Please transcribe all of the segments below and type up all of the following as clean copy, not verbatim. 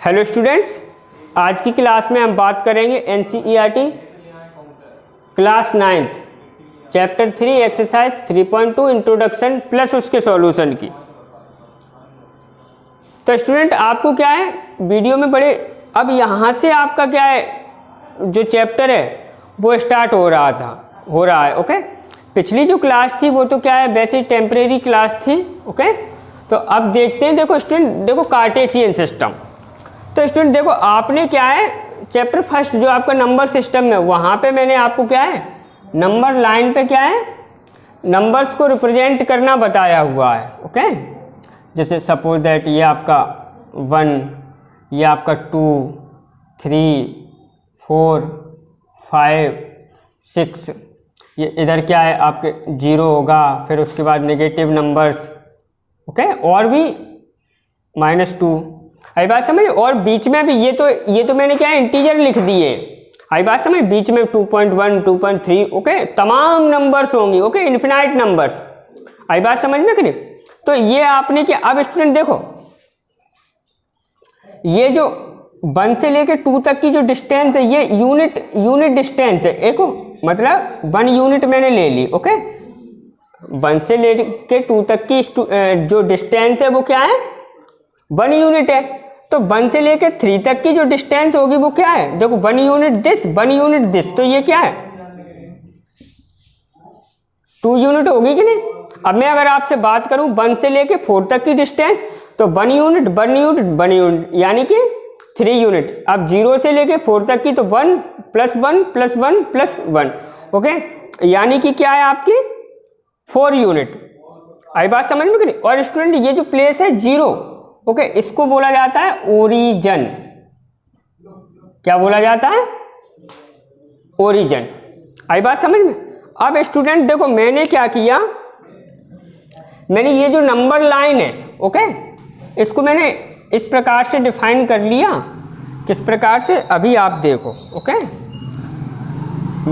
Hello students, आज की class में हम बात करेंगे NCERT class 9th chapter 3 exercise 3.2 introduction plus उसके सॉल्यूशन की। तो स्टूडेंट आपको क्या है वीडियो में बड़े अब यहाँ से आपका क्या है जो चैप्टर है वो स्टार्ट हो रहा है। ओके, पिछली जो क्लास थी वो तो क्या है वैसे टेम्परेरी क्लास थी। ओके, तो अब देखते हैं। देखो स्टूडेंट, देखो कार्टेशियन सिस्टम। तो स्टूडेंट देखो आपने क्या है चैप्टर फर्स्ट जो आपका नंबर सिस्टम है वहाँ पे मैंने आपको क्या है नंबर लाइन पे क्या है नंबर्स को रिप्रेजेंट करना बताया हुआ है। ओके, जैसे सपोज दैट ये आपका 1, ये आपका 2, 3, 4, 5, 6, ये इधर क्या है आपके 0 होगा, फिर उसके बाद नेगेटिव नंबर्स। ओके, और भी -2। आई बात समझ। और बीच में भी ये तो मैंने क्या है इंटीजर लिख दिए। आई बात समझ। बीच में 2.1, 2.3 ओके तमाम नंबर्स होंगी। Okay, infinite numbers. आई बात समझ में कि नहीं। तो ये आपने क्या अब स्टूडेंट देखो ये जो 1 से लेके 2 तक की जो डिस्टेंस है ये यूनिट डिस्टेंस है। एक मतलब 1 यूनिट मैंने ले ली। ओके, 1 से लेके 2 तक की जो डिस्टेंस है वो क्या है 1 यूनिट है। तो 1 से लेके 3 तक की जो डिस्टेंस होगी वो क्या है देखो 1 यूनिट दिस, 1 यूनिट दिस। तो ये क्या है 2 यूनिट होगी कि नहीं। अब मैं अगर आपसे बात करूं 1 से लेके 4 तक की डिस्टेंस तो 1 यूनिट 1 यूनिट 1 यूनिट यानी कि 3 यूनिट। अब 0 से लेके 4 तक की तो 1 + 1 + 1 + 1 ओके यानी कि क्या है आपकी 4 यूनिट। आई बात समझ में कि नहीं। और स्टूडेंट ये जो प्लेस है 0 ओके इसको बोला जाता है ओरिजन। क्या बोला जाता है ओरिजन। आई बात समझ में। अब स्टूडेंट देखो मैंने क्या किया, मैंने ये जो नंबर लाइन है ओके इसको मैंने इस प्रकार से डिफाइन कर लिया। किस प्रकार से अभी आप देखो। ओके,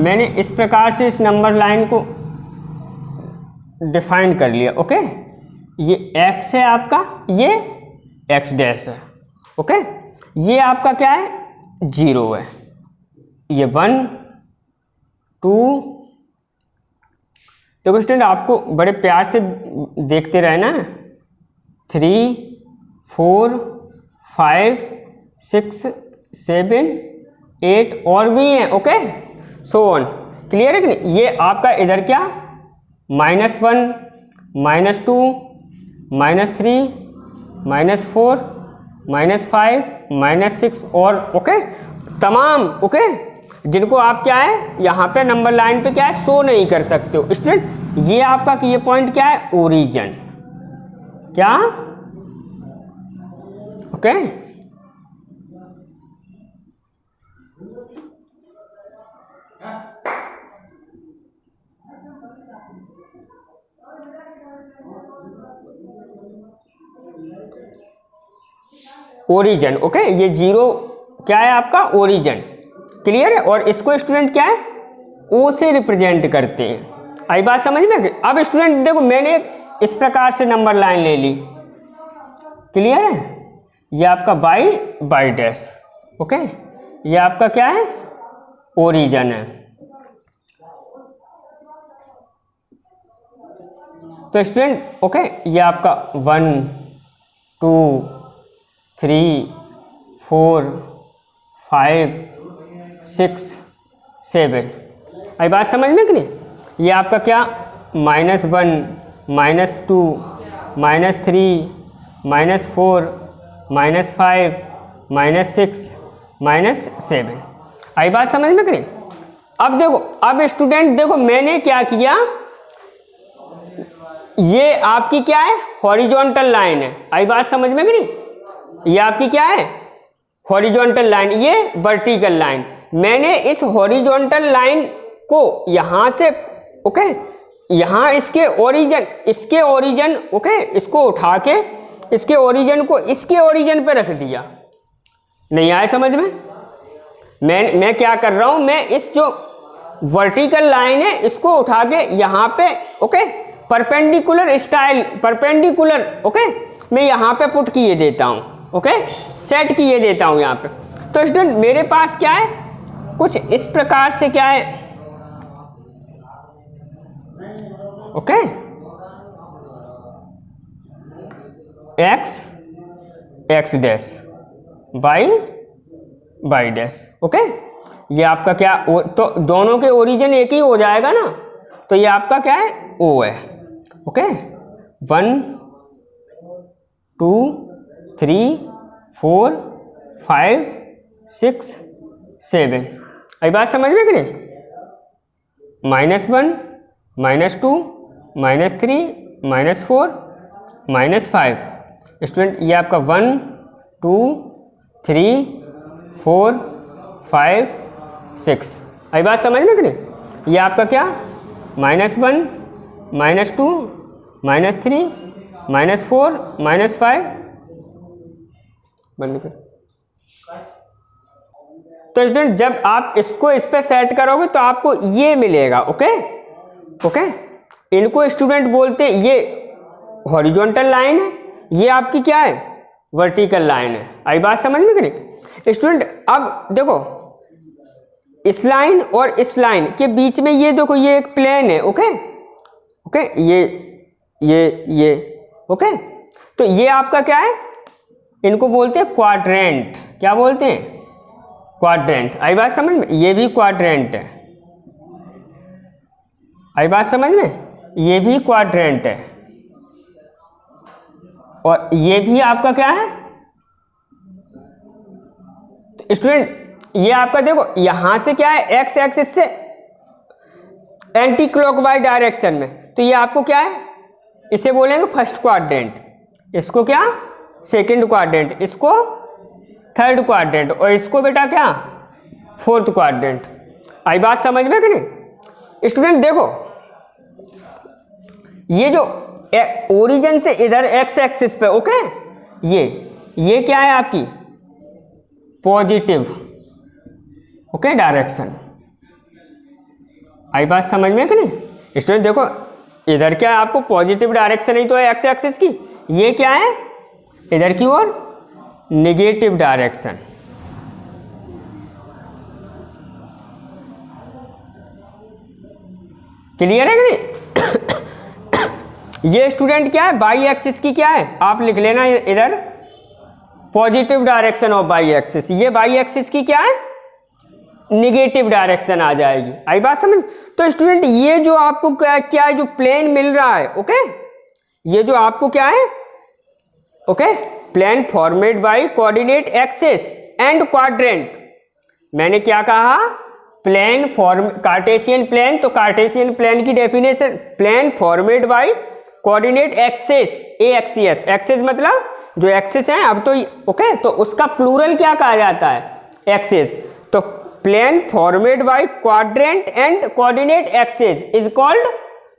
मैंने इस प्रकार से इस नंबर लाइन को डिफाइन कर लिया। ओके, ये x है आपका, ये x डैश है। ओके, ये आपका क्या है 0 है, ये 1, 2। देखो स्टूडेंट आपको बड़े प्यार से देखते रहना। 3, 4, 5, 6, 7, 8 और भी हैं। Okay, so on. क्लियर है कि नहीं। ये आपका इधर क्या -1, -2, -3, -4, -5, -6 और ओके तमाम ओके जिनको आप क्या है यहाँ पे नंबर लाइन पे क्या है शो नहीं कर सकते हो। स्टूडेंट ये आपका ये पॉइंट क्या है ओरिजिन। क्या ओके ओरिजिन। ओके, ये 0 क्या है आपका ओरिजिन। क्लियर है। और इसको स्टूडेंट क्या है ओ से रिप्रेजेंट करते हैं। आई बात समझ में। अब स्टूडेंट देखो मैंने इस प्रकार से नंबर लाइन ले ली। क्लियर है। ये आपका बाई डैश। ओके, ये आपका क्या है ओरिजिन है। तो स्टूडेंट ओके ये आपका 1, 2, 3, 4, 5, 6, 7। आई बात समझ में कि नहीं। ये आपका क्या -1, -2, -3, -4, -5, -6, -7। आई बात समझ में कि नहीं। अब देखो अब स्टूडेंट देखो मैंने क्या किया, ये आपकी क्या है हॉरिजॉन्टल लाइन है। आई बात समझ में कि नहीं। ये आपकी क्या है हॉरिजॉन्टल लाइन, ये वर्टिकल लाइन। मैंने इस हॉरिजॉन्टल लाइन को यहाँ से ओके यहाँ इसके ओरिजिन ओके इसको उठा के इसके ओरिजिन को इसके ओरिजिन पे रख दिया। नहीं आया समझ में। मैं क्या कर रहा हूँ, मैं इस जो वर्टिकल लाइन है इसको उठा के यहाँ पे ओके परपेंडिकुलर ओके मैं यहाँ पे पुट किए देता हूँ। ओके, सेट किए देता हूँ यहाँ पे। तो स्टूडेंट मेरे पास क्या है, कुछ इस प्रकार से क्या है, okay, x dash by dash, okay. ये आपका क्या, तो दोनों के ओरिजिन एक ही हो जाएगा ना, तो ये आपका क्या है, ओ है, ओके। 1 2 3 4 5 6 7, अभी बात समझ में कि नहीं, -1 -2 -3 -4 -5। स्टूडेंट ये आपका 1 2 3 4 5 6, अभी बात समझ में कि नहीं। ये आपका क्या, -1 -2 -3 -4 -5, बंद कर। तो स्टूडेंट जब आप इसको इस पे सेट करोगे तो आपको ये मिलेगा, ओके ओके। इनको स्टूडेंट बोलते, ये हॉरिजॉन्टल लाइन है, ये आपकी क्या है, वर्टिकल लाइन है। आई बात समझ में कि नहीं स्टूडेंट। अब देखो इस लाइन और इस लाइन के बीच में ये देखो, ये एक प्लेन है, ओके ओके, ये ओके। तो ये आपका क्या है, इनको बोलते हैं क्वाड्रेंट। क्या बोलते हैं, क्वाड्रेंट। आई बात समझ में, ये भी क्वाड्रेंट है। आई बात समझ में, ये भी क्वाड्रेंट है, और ये भी आपका क्या है। तो स्टूडेंट ये आपका देखो यहां से क्या है, एक्स एक्सिस से एंटी क्लॉकवाइज डायरेक्शन में, तो ये आपको क्या है, इसे बोलेंगे फर्स्ट क्वाड्रेंट, इसको क्या सेकंड क्वाड्रेंट, इसको थर्ड क्वाड्रेंट, और इसको बेटा क्या फोर्थ क्वाड्रेंट। आई बात समझ में कि नहीं स्टूडेंट। देखो ये जो ओरिजिन से इधर एक्स एक्सिस पे, ओके, ये क्या है आपकी पॉजिटिव, ओके, डायरेक्शन। आई बात समझ में कि नहीं स्टूडेंट। देखो इधर क्या है, आपको पॉजिटिव डायरेक्शन ही तो है एक्स एक्सिस की, ये क्या है इधर की ओर नेगेटिव डायरेक्शन। क्लियर है कि नहीं ये स्टूडेंट क्या है, बाई एक्सिस की क्या है, आप लिख लेना इधर positive direction of by axis, ये बाई एक्सिस की क्या है निगेटिव डायरेक्शन आ जाएगी। आई बात समझ। तो स्टूडेंट ये जो आपको क्या है, जो प्लेन मिल रहा है, ओके, ये जो आपको क्या है, okay, plane formed by coordinate axis and quadrant. मैंने क्या कहा, प्लेन फॉर्म कार्टेशियन प्लेन, तो कार्टेशियन प्लेन की definition, plane formed by coordinate axis, a axis, axis मतलब जो एक्सिस है, अब तो ओके, तो उसका प्लूरल क्या कहा जाता है, एक्सिस। तो plane formed by quadrant and coordinate axis is called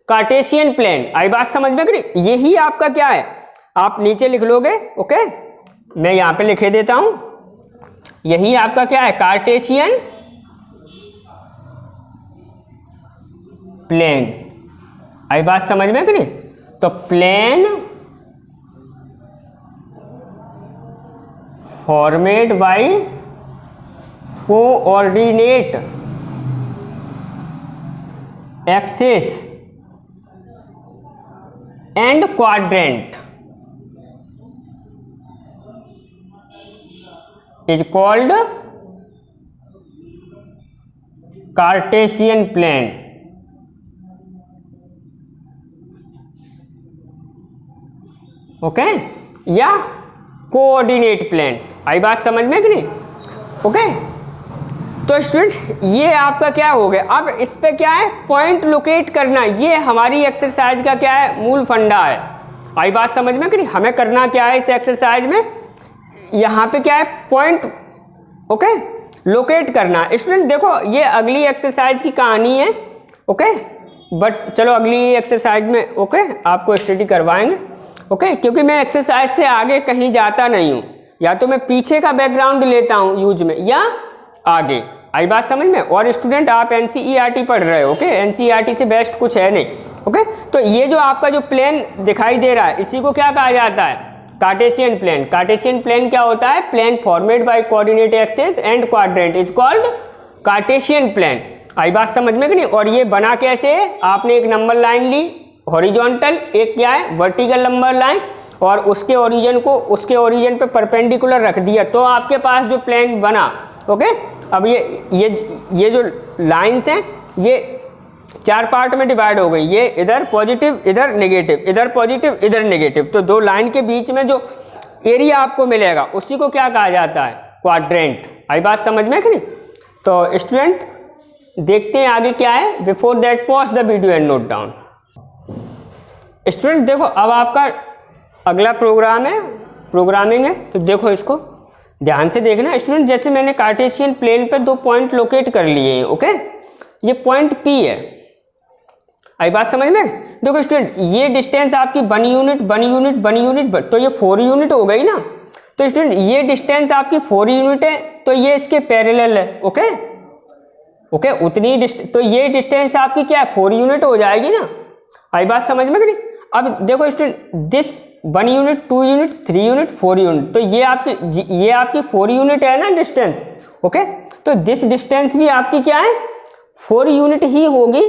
Cartesian plane. आई बात समझ में करी, यही आपका क्या है, आप नीचे लिख लोगे, ओके, मैं यहां पे लिखे देता हूं, यही आपका क्या है कार्टेशियन प्लेन। आई बात समझ में करी। तो plane formed by coordinate axis and quadrant is called Cartesian plane. Okay, या कोऑर्डिनेट प्लेन। आई बात समझ में कि नहीं, ओके। तो स्टूडेंट ये आपका क्या हो गया, अब इस पे क्या है पॉइंट लोकेट करना, ये हमारी एक्सरसाइज का क्या है मूल फंडा है। आई बात समझ में कि नहीं, हमें करना क्या है इस एक्सरसाइज में, यहाँ पे क्या है पॉइंट, ओके, लोकेट करना। स्टूडेंट देखो ये अगली एक्सरसाइज की कहानी है, ओके, बट चलो अगली एक्सरसाइज में ओके आपको स्टडी करवाएंगे, ओके, क्योंकि मैं एक्सरसाइज से आगे कहीं जाता नहीं हूँ, या तो मैं पीछे का बैकग्राउंड लेता हूँ यूज में या आगे। आई बात समझ में। और स्टूडेंट आप एनसीईआरटी पढ़ रहे हो, ओके, एनसीईआरटी से बेस्ट कुछ है नहीं, ओके। तो ये जो आपका जो प्लेन दिखाई दे रहा है इसी को क्या कहा जाता है, कार्टेशियन प्लेन। कार्टेशियन प्लेन क्या होता है? Plane formed by coordinate axis and quadrant is called Cartesian plane. आई बात समझ में कि नहीं? और ये बना कैसे है? आपने एक नंबर लाइन ली हॉरिजॉन्टल, एक क्या है वर्टिकल नंबर लाइन, और उसके ओरिजिन पे परपेंडिकुलर रख दिया, तो आपके पास जो प्लेन बना। ओके, अब ये जो लाइंस हैं ये 4 पार्ट में डिवाइड हो गई। ये इधर पॉजिटिव, इधर नेगेटिव, इधर पॉजिटिव, इधर नेगेटिव। तो 2 लाइन के बीच में जो एरिया आपको मिलेगा उसी को क्या कहा जाता है? क्वाड्रेंट। आई बात समझ में कि नहीं? तो स्टूडेंट देखते हैं आगे क्या है। Before that pause the video and note down. Student देखो, अब आपका अगला प्रोग्राम है, प्रोग्रामिंग है, तो देखो इसको ध्यान से देखना स्टूडेंट। जैसे मैंने कार्टेशियन प्लेन पे 2 पॉइंट लोकेट कर लिए हैं। ओके, ये पॉइंट P है। आई बात समझ में? देखो स्टूडेंट, ये डिस्टेंस आपकी 1 यूनिट, 1 यूनिट, 1 यूनिट, तो ये 4 यूनिट हो गई ना। तो स्टूडेंट ये डिस्टेंस आपकी 4 यूनिट है, तो ये इसके पैरेलल है। ओके ओके, उतनी तो ये डिस्टेंस आपकी क्या है? 4 यूनिट हो जाएगी ना। आई बात समझ में कि नहीं? अब देखो student, this 1 unit, 2 unit, 3 unit, 4 unit, तो ये आपकी 4 यूनिट है ना डिस्टेंस। ओके, तो दिस डिस्टेंस भी आपकी क्या है? 4 यूनिट ही होगी।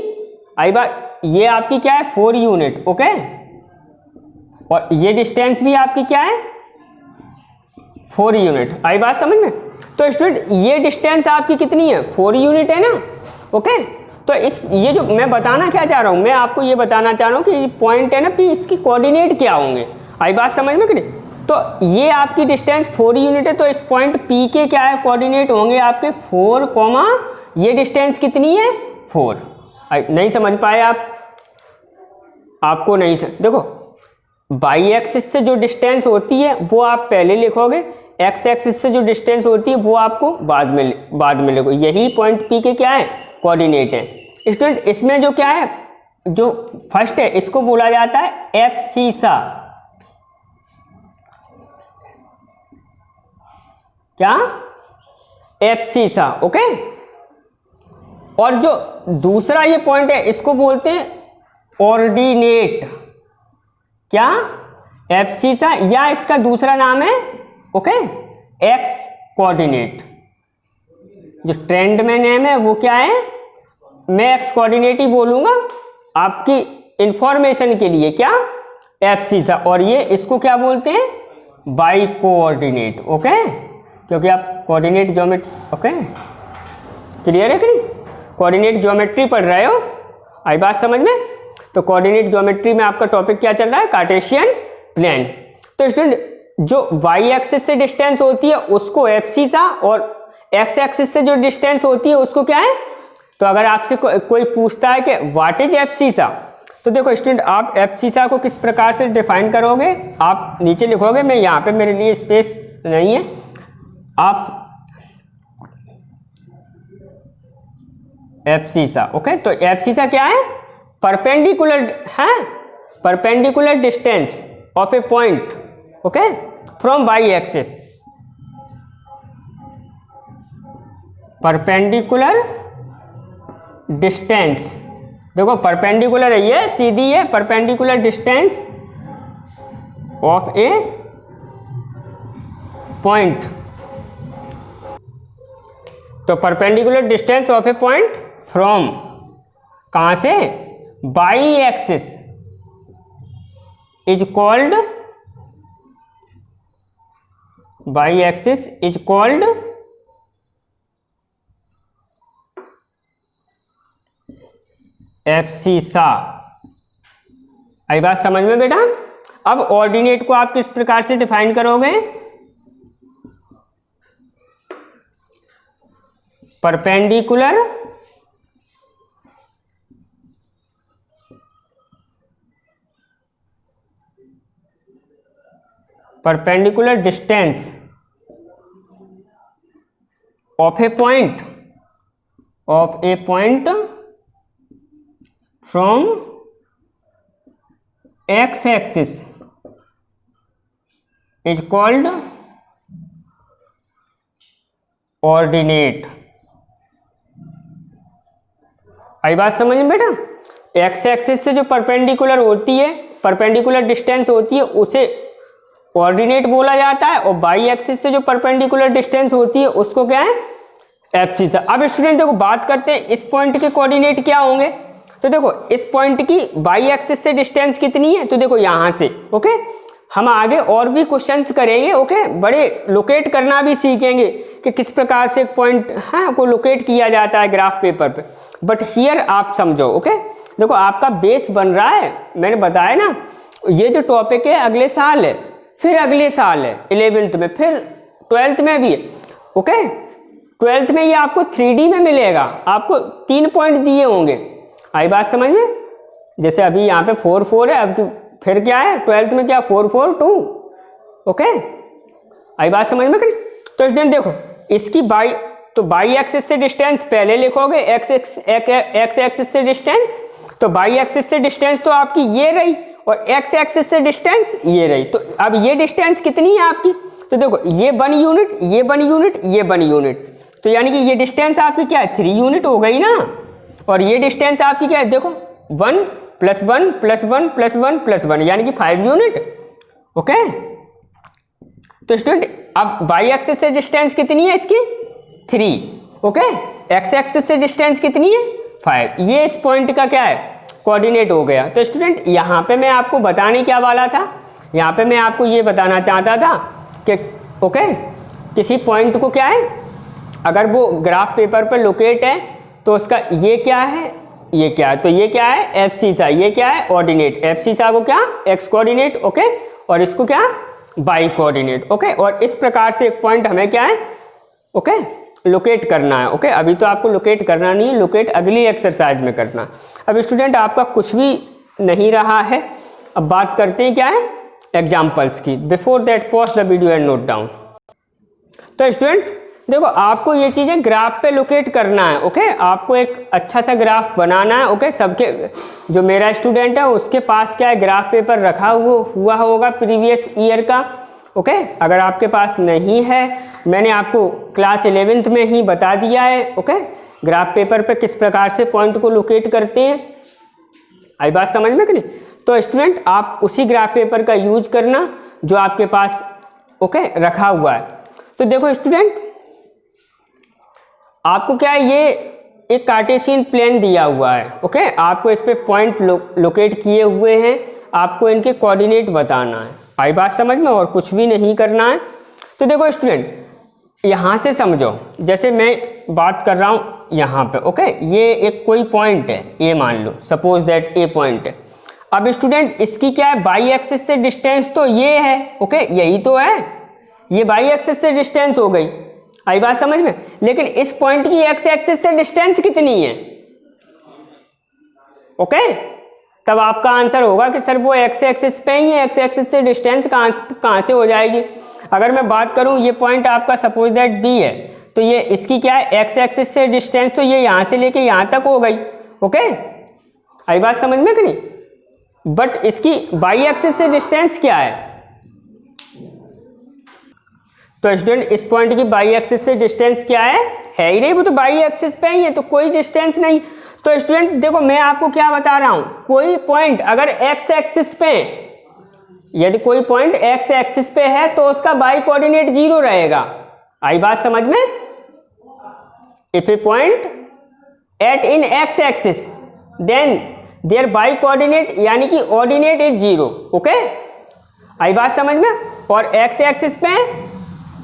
आई बात, ये आपकी क्या है? 4 यूनिट। ओके, और ये डिस्टेंस भी आपकी क्या है? 4 यूनिट। आई बात समझ में? तो स्टूडेंट ये डिस्टेंस आपकी कितनी है? 4 यूनिट है ना। ओके, तो ये जो मैं बताना क्या चाह रहा हूँ, मैं आपको ये बताना चाह रहा हूँ कि ये पॉइंट है ना P, इसकी कोऑर्डिनेट क्या होंगे। आई बात समझ में कि नहीं? तो ये आपकी डिस्टेंस 4 यूनिट है, तो इस पॉइंट P के क्या है? कोऑर्डिनेट होंगे आपके 4, ये डिस्टेंस कितनी है? 4। नहीं समझ पाए आप? आपको नहीं देखो, बाई एक्सिस से जो डिस्टेंस होती है वो आप पहले लिखोगे, एक्स एक्सिस से जो डिस्टेंस होती है वो आपको बाद में लिखो। यही पॉइंट P के क्या है? कोऑर्डिनेट है। स्टूडेंट इसमें जो क्या है, जो फर्स्ट है, इसको बोला जाता है एब्सिसा। क्या? एब्सिसा। ओके, और जो दूसरा ये पॉइंट है इसको बोलते हैं ऑर्डिनेट। क्या? एब्सिसा, या इसका दूसरा नाम है ओके एक्स कोऑर्डिनेट। जो ट्रेंड में नेम है वो क्या है? मैं एक्स कोऑर्डिनेट ही बोलूंगा आपकी इंफॉर्मेशन के लिए। क्या? एब्सिसा। और ये इसको क्या बोलते हैं? By coordinate. ओके, क्योंकि आप कोऑर्डिनेट ज्योमेट्री, ओके क्लियर है कि नहीं? कोऑर्डिनेट ज्योमेट्री पढ़ रहे हो। आई बात समझ में? तो कोऑर्डिनेट ज्योमेट्री में आपका टॉपिक क्या चल रहा है? Cartesian plane. तो स्टूडेंट जो वाई एक्सिस से डिस्टेंस होती है उसको एब्सिसा, और एक्स एक्सिस से जो डिस्टेंस होती है उसको क्या है? तो अगर आपसे कोई पूछता है कि व्हाट इज एब्सिसा, तो देखो स्टूडेंट, आप एब्सिसा को किस प्रकार से डिफाइन करोगे? आप नीचे लिखोगे, मैं यहाँ पे मेरे लिए स्पेस नहीं है, आप एब्सिसा। ओके, तो एब्सिसा क्या है? परपेंडिकुलर है, perpendicular distance of a point okay from Y axis. Perpendicular distance, देखो परपेंडिकुलर है, ये सीधी है, perpendicular distance of a point. तो perpendicular distance of a point from, कहां से? Y axis is called, Y axis is called abscissa. आई बात समझ में बेटा? अब ऑर्डिनेट को आप किस प्रकार से डिफाइन करोगे? Perpendicular perpendicular distance of a point, of a point from X axis is called ordinate. आई बात समझ में बेटा? एक्स एक्सिस से जो परपेंडिकुलर होती है, परपेंडिकुलर डिस्टेंस होती है, उसे ऑर्डिनेट बोला जाता है, और बाई एक्सिस से जो परपेंडिकुलर डिस्टेंस होती है उसको क्या है, एब्सिसा। अब स्टूडेंट देखो बात करते हैं इस पॉइंट के कोऑर्डिनेट क्या होंगे। तो देखो इस पॉइंट की बाई एक्सिस से डिस्टेंस कितनी है, तो देखो यहाँ से, ओके। हम आगे और भी क्वेश्चंस करेंगे, ओके, बड़े लोकेट करना भी सीखेंगे कि किस प्रकार से एक पॉइंट है को लोकेट किया जाता है ग्राफ पेपर पे। बट हियर आप समझो, ओके। देखो आपका बेस बन रहा है, मैंने बताया ना, ये जो टॉपिक है अगले साल है, फिर अगले साल है 11th में, फिर 12th में भी है, ओके। 12th में ये आपको 3D में मिलेगा, आपको 3 पॉइंट दिए होंगे। आई बात समझ में? जैसे अभी यहाँ पे 4 4 है, अब फिर क्या है 12th में, क्या 4 4 2, ओके। आई बात समझ में? तो स्टूडेंट देखो इसकी बाई एक्सिस से डिस्टेंस पहले लिखोगे, एक्स एक्सिस से डिस्टेंस, तो बाई एक्सिस से डिस्टेंस तो आपकी ये रही, और एक्स एक्सिस से डिस्टेंस ये रही। तो अब ये डिस्टेंस कितनी है आपकी, तो देखो ये 1 यूनिट, ये 1 यूनिट, ये 1 यूनिट, तो यानी कि ये डिस्टेंस आपकी क्या है, 3 यूनिट हो गई ना। और ये डिस्टेंस आपकी क्या है, देखो 1 + 1 + 1 + 1 + 1 यानी कि 5 यूनिट, ओके। तो स्टूडेंट अब बाई एक्सिस से डिस्टेंस कितनी है इसकी, 3, ओके। एक्स एक्सिस से डिस्टेंस कितनी है, 5। ये इस पॉइंट का क्या है, कोऑर्डिनेट हो गया। तो स्टूडेंट यहाँ पे मैं आपको बताने क्या वाला था, यहाँ पे मैं आपको ये बताना चाहता था कि ओके किसी पॉइंट को क्या है, अगर वो ग्राफ पेपर पे लोकेट है तो उसका ये क्या है, ये क्या है, तो ये क्या है एब्सिसा, ये क्या है ऑर्डिनेट। एब्सिसा को क्या एक्स कोऑर्डिनेट, ओके, और इसको क्या बाई कोऑर्डिनेट, ओके। और इस प्रकार से एक पॉइंट हमें क्या है, ओके, लोकेट करना है, ओके। अभी तो आपको लोकेट करना नहीं है, लोकेट अगली एक्सरसाइज में करना। अब स्टूडेंट आपका कुछ भी नहीं रहा है, अब बात करते हैं क्या है एग्जाम्पल्स की। Before that pause the video and note down. तो स्टूडेंट देखो आपको ये चीज़ें ग्राफ पे लोकेट करना है, ओके। आपको एक अच्छा सा ग्राफ बनाना है, ओके। सबके जो मेरा स्टूडेंट है उसके पास क्या है ग्राफ पेपर रखा हुआ होगा प्रीवियस ईयर का, ओके। अगर आपके पास नहीं है, मैंने आपको क्लास 11th में ही बता दिया है, ओके, ग्राफ पेपर पे किस प्रकार से पॉइंट को लोकेट करते हैं। आई बात समझ में कि नहीं? तो स्टूडेंट आप उसी ग्राफ पेपर का यूज करना जो आपके पास, ओके, रखा हुआ है। तो देखो स्टूडेंट आपको क्या है, ये एक कार्टेशियन प्लेन दिया हुआ है, ओके। आपको इस पे पॉइंट लोकेट किए हुए हैं, आपको इनके कोऑर्डिनेट बताना है। आई बात समझ में? और कुछ भी नहीं करना है। तो देखो स्टूडेंट यहाँ से समझो, जैसे मैं बात कर रहा हूँ यहाँ पे, ओके, ये एक कोई पॉइंट है, ये मान लो सपोज दैट ए पॉइंट है। अब स्टूडेंट इसकी क्या है बाई एक्सिस से डिस्टेंस तो ये है, ओके, यही तो है, ये बाई एक्सिस से डिस्टेंस हो गई। आई बात समझ में? लेकिन इस पॉइंट की एक्स एक्सिस से डिस्टेंस कितनी है, ओके। तब आपका आंसर होगा कि सर वो एक्स एक्सिस पे ही है, एक्स एक्सिस से डिस्टेंस कहाँ से हो जाएगी। अगर मैं बात करूं ये पॉइंट आपका सपोज दैट बी है, तो ये इसकी क्या है एक्स एक्सिस से डिस्टेंस तो ये यहाँ से लेके यहाँ तक हो गई, ओके। आई बात समझ में कि नहीं? बट इसकी बाई एक्सिस से डिस्टेंस क्या है, तो स्टूडेंट इस पॉइंट की बाई एक्सिस से डिस्टेंस क्या है ही नहीं, वो तो बाई एक्सिस पे ही है, तो कोई डिस्टेंस नहीं। तो स्टूडेंट देखो मैं आपको क्या बता रहा हूं, कोई पॉइंट अगर एक्स एक्सिस पे, यदि कोई पॉइंट एक्स एक्सिस पे है तो उसका बाई कोऑर्डिनेट 0 रहेगा। आई बात समझ में? If a point at in X axis then their Y coordinate यानी कि ऑर्डिनेट इज 0, ओके। आई बात समझ में? और एक्स एक्सिस पे,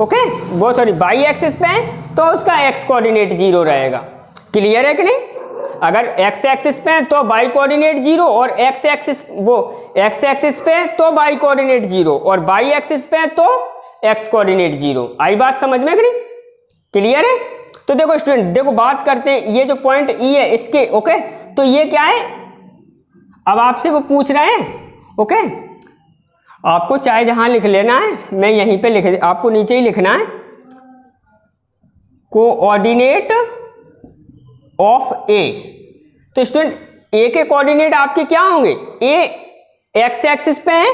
ओके, वो सॉरी बाई एक्सिस पे तो उसका एक्स कोऑर्डिनेट 0 रहेगा। क्लियर है कि नहीं? अगर एक्स एक्सिस पे तो बाई कोऑर्डिनेट 0, और एक्स एक्सिस पे तो बाई कोऑर्डिनेट 0, और बाई एक्सिस पे तो एक्स कोऑर्डिनेट 0। आई बात समझ में कि नहीं? क्लियर है? तो देखो स्टूडेंट देखो बात करते हैं, ये जो पॉइंट ई है इसके, ओके, तो ये क्या है, अब आपसे वो पूछ रहे हैं, ओके। आपको चाहे जहां लिख लेना है, मैं यहीं पे लिख, आपको नीचे ही लिखना है कोऑर्डिनेट ऑफ ए। तो स्टूडेंट ए के कोऑर्डिनेट आपके क्या होंगे, ए एक्स एक्सिस पे है,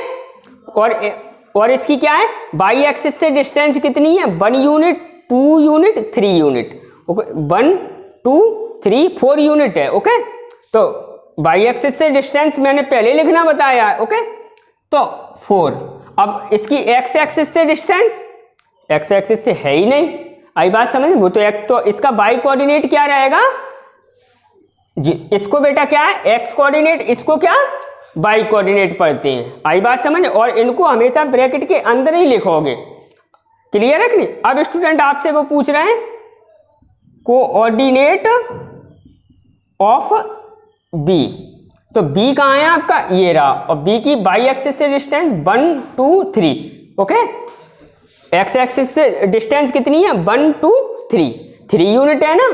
और इसकी क्या है बाई एक्सिस से डिस्टेंस कितनी है 1 unit 2 unit 3 unit, okay, 1 2 3 4 unit है, ओके। तो बाई एक्सिस से डिस्टेंस मैंने पहले लिखना बताया है, ओके, तो 4। अब इसकी एक्स एक्सिस से डिस्टेंस, एक्स एक्सिस से है ही नहीं, आई बात समझ, वो तो एक, तो इसका बाई कोऑर्डिनेट क्या रहेगा जी, इसको बेटा क्या है एक्स कोऑर्डिनेट, इसको क्या बाई कोऑर्डिनेट पढ़ते हैं, आई बात समझ, और इनको हमेशा ब्रैकेट के अंदर ही लिखोगे, क्लियर है कि नहीं। अब स्टूडेंट आपसे वो पूछ रहे हैं कोऑर्डिनेट ऑफ बी, तो बी कहाँ है आपका, ये रहा, और बी की बाई एक्सिस से डिस्टेंस 1 2 3, ओके, एक्स एक्सिस से डिस्टेंस कितनी है 1 2 3, 3 यूनिट है ना,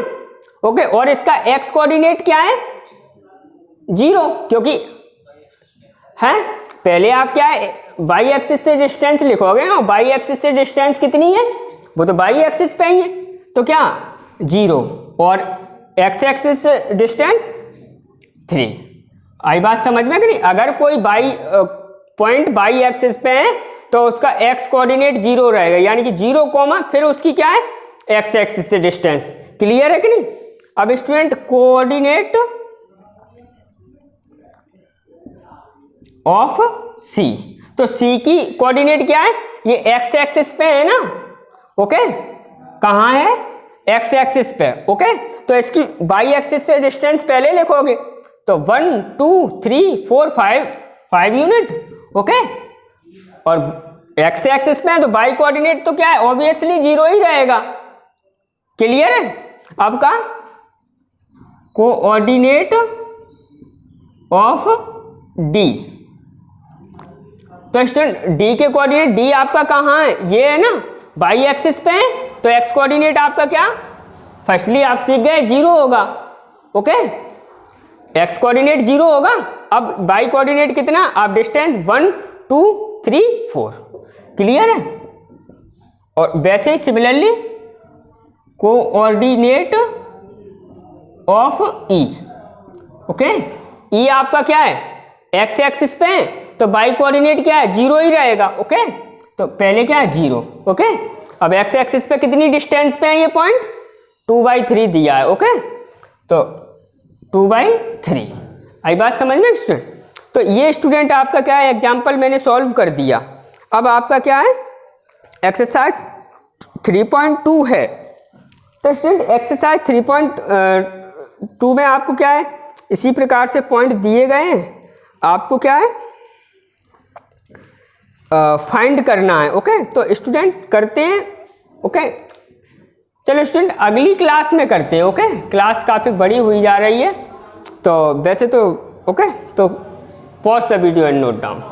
ओके, और इसका एक्स कोऑर्डिनेट क्या है 0, क्योंकि है पहले आप क्या है बाई एक्सिस से डिस्टेंस लिखोगे ना, बाई एक्सिस से डिस्टेंस कितनी है, वो तो बाई एक्सिस पे ही है, तो क्या 0, और एक्स एक्सिस से डिस्टेंस 3, आई बात समझ में कि नहीं। अगर कोई पॉइंट बाई एक्सिस पे है तो उसका एक्स कोऑर्डिनेट 0 रहेगा, यानी कि 0 कोमा फिर उसकी क्या है एक्स एक्सिस से डिस्टेंस, क्लियर है कि नहीं। अब स्टूडेंट कोऑर्डिनेट ऑफ सी, तो सी की कोऑर्डिनेट क्या है, ये एक्स एक्सिस पे है ना, ओके, कहाँ है एक्स एक्सिस पे, ओके, तो इसकी बाई एक्सिस से डिस्टेंस पहले लिखोगे, तो 1 2 3 4 5 यूनिट, ओके, और एक्स एक्सिस पे है तो बाई कोऑर्डिनेट तो क्या है ऑब्वियसली 0 ही रहेगा, क्लियर है। अब का कोऑर्डिनेट ऑफ डी, तो स्टूडेंट डी के कोऑर्डिनेट, डी आपका कहाँ है, ये है ना, बाई एक्सिस पे है, तो एक्स कोऑर्डिनेट आपका क्या, फर्स्टली आप सीख गए 0 होगा, ओके, एक्स कोऑर्डिनेट 0 होगा। अब बाई कोऑर्डिनेट कितना, आप डिस्टेंस 1 2 3 4, क्लियर है। और वैसे ही similarly coordinate of E, okay, E आपका क्या है एक्स एक्सिस पे है, तो बाई कोऑर्डिनेट क्या है 0 ही रहेगा, ओके, तो पहले क्या है 0, ओके, अब एक्स एक्सिस पे कितनी डिस्टेंस पे है ये पॉइंट 2/3 दिया है, ओके, तो 2/3, आई बात समझ में स्टूडेंट। तो ये स्टूडेंट आपका क्या है एग्जाम्पल मैंने सॉल्व कर दिया। अब आपका क्या है एक्सरसाइज 3.2 है, तो स्टूडेंट एक्सरसाइज 3.2 में आपको क्या है इसी प्रकार से पॉइंट दिए गए हैं, आपको क्या है फाइंड करना है, ओके, तो स्टूडेंट करते हैं, ओके, चलो स्टूडेंट अगली क्लास में करते हैं, ओके, क्लास काफ़ी बड़ी हुई जा रही है, तो वैसे तो ओके, तो pause the video and note down.